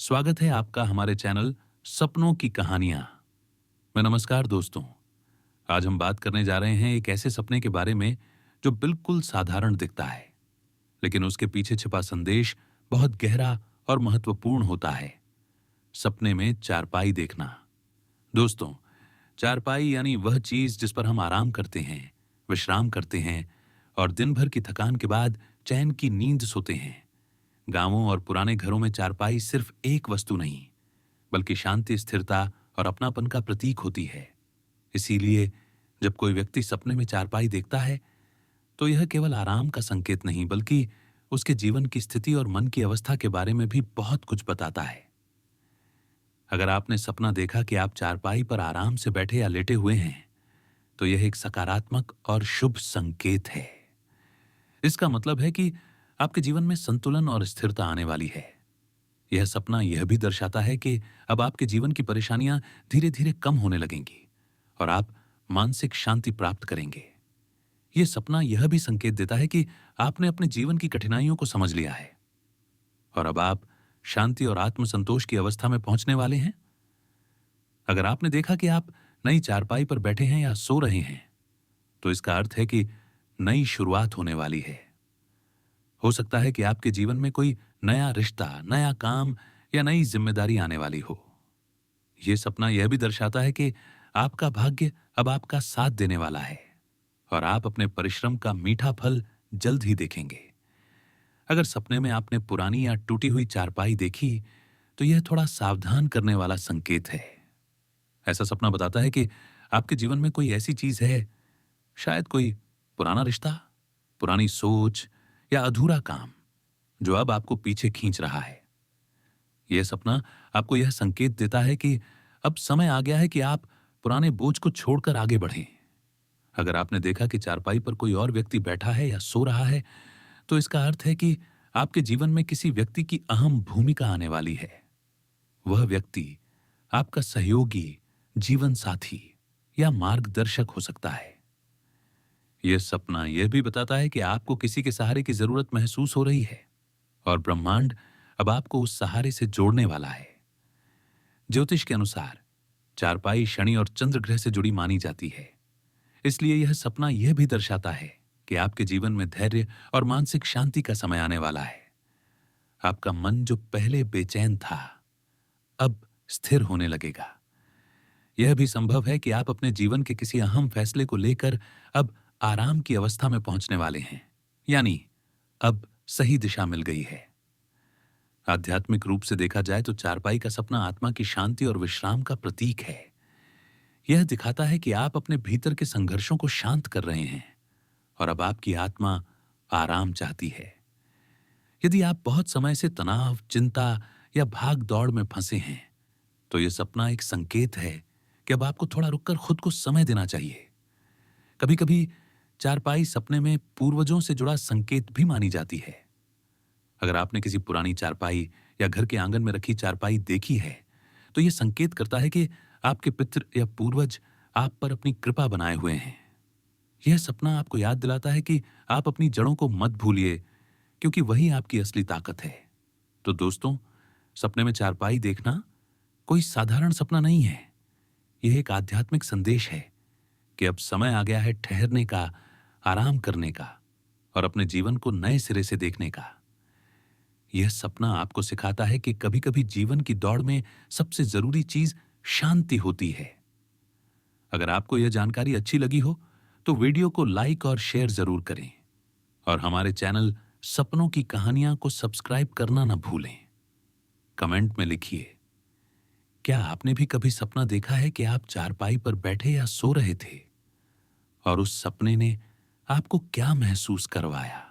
स्वागत है आपका हमारे चैनल सपनों की कहानियां में। नमस्कार दोस्तों। आज हम बात करने जा रहे हैं एक ऐसे सपने के बारे में जो बिल्कुल साधारण दिखता है, लेकिन उसके पीछे छिपा संदेश बहुत गहरा और महत्वपूर्ण होता है। सपने में चारपाई देखना। दोस्तों, चारपाई यानी वह चीज जिस पर हम आराम करते हैं, विश्राम करते हैं और दिन भर की थकान के बाद चैन की नींद सोते हैं। गांवों और पुराने घरों में चारपाई सिर्फ एक वस्तु नहीं, बल्कि शांति, स्थिरता और अपनापन का प्रतीक होती है। इसीलिए जब कोई व्यक्ति सपने में चारपाई देखता है, तो यह केवल आराम का संकेत नहीं, बल्कि उसके जीवन की स्थिति और मन की अवस्था के बारे में भी बहुत कुछ बताता है। अगर आपने सपना देखा कि आप चारपाई पर आराम से बैठे या लेटे हुए हैं, तो यह एक सकारात्मक और शुभ संकेत है। इसका मतलब है कि आपके जीवन में संतुलन और स्थिरता आने वाली है। यह सपना यह भी दर्शाता है कि अब आपके जीवन की परेशानियां धीरे धीरे कम होने लगेंगी और आप मानसिक शांति प्राप्त करेंगे। यह सपना यह भी संकेत देता है कि आपने अपने जीवन की कठिनाइयों को समझ लिया है और अब आप शांति और आत्मसंतोष की अवस्था में पहुंचने वाले हैं। अगर आपने देखा कि आप नई चारपाई पर बैठे हैं या सो रहे हैं, तो इसका अर्थ है कि नई शुरुआत होने वाली है। हो सकता है कि आपके जीवन में कोई नया रिश्ता, नया काम या नई जिम्मेदारी आने वाली हो। यह सपना यह भी दर्शाता है कि आपका भाग्य अब आपका साथ देने वाला है और आप अपने परिश्रम का मीठा फल जल्द ही देखेंगे। अगर सपने में आपने पुरानी या टूटी हुई चारपाई देखी, तो यह थोड़ा सावधान करने वाला संकेत है। ऐसा सपना बताता है कि आपके जीवन में कोई ऐसी चीज है, शायद कोई पुराना रिश्ता, पुरानी सोच या अधूरा काम, जो अब आपको पीछे खींच रहा है। यह सपना आपको यह संकेत देता है कि अब समय आ गया है कि आप पुराने बोझ को छोड़कर आगे बढ़ें। अगर आपने देखा कि चारपाई पर कोई और व्यक्ति बैठा है या सो रहा है, तो इसका अर्थ है कि आपके जीवन में किसी व्यक्ति की अहम भूमिका आने वाली है। वह व्यक्ति आपका सहयोगी, जीवन साथी या मार्गदर्शक हो सकता है। यह सपना यह भी बताता है कि आपको किसी के सहारे की जरूरत महसूस हो रही है और ब्रह्मांड अब आपको उस सहारे से जोड़ने वाला है। ज्योतिष के अनुसार चारपाई शनि और चंद्र ग्रह से जुड़ी मानी जाती है। इसलिए यह सपना यह भी दर्शाता है कि आपके जीवन में धैर्य और मानसिक शांति का समय आने वाला है। आपका मन जो पहले बेचैन था, अब स्थिर होने लगेगा। यह भी संभव है कि आप अपने जीवन के किसी अहम फैसले को लेकर अब आराम की अवस्था में पहुंचने वाले हैं, यानी अब सही दिशा मिल गई है। आध्यात्मिक रूप से देखा जाए तो चारपाई का सपना आत्मा की शांति और विश्राम का प्रतीक है। यह दिखाता है कि आप अपने भीतर के संघर्षों को शांत कर रहे हैं और अब आपकी आत्मा आराम चाहती है। यदि आप बहुत समय से तनाव, चिंता या भाग दौड़ में फंसे हैं, तो यह सपना एक संकेत है कि अब आपको थोड़ा रुककर खुद को समय देना चाहिए। कभी कभी चारपाई सपने में पूर्वजों से जुड़ा संकेत भी मानी जाती है। अगर आपने किसी पुरानी चारपाई या घर के आंगन में रखी चारपाई देखी है, तो यह संकेत करता है कि आपके पितृ या पूर्वज आप पर अपनी कृपा बनाए हुए हैं। यह सपना आपको याद दिलाता है कि आप अपनी जड़ों को मत भूलिए, क्योंकि वही आपकी असली ताकत है। तो दोस्तों, सपने में चारपाई देखना कोई साधारण सपना नहीं है। यह एक आध्यात्मिक संदेश है कि अब समय आ गया है ठहरने का, आराम करने का और अपने जीवन को नए सिरे से देखने का। यह सपना आपको सिखाता है कि कभी-कभी जीवन की दौड़ में सबसे जरूरी चीज शांति होती है। अगर आपको यह जानकारी अच्छी लगी हो, तो वीडियो को लाइक और शेयर जरूर करें और हमारे चैनल सपनों की कहानियां को सब्सक्राइब करना न भूलें। कमेंट में लिखिए, क्या आपने भी कभी सपना देखा है कि आप चारपाई पर बैठे या सो रहे थे और उस सपने ने आपको क्या महसूस करवाया?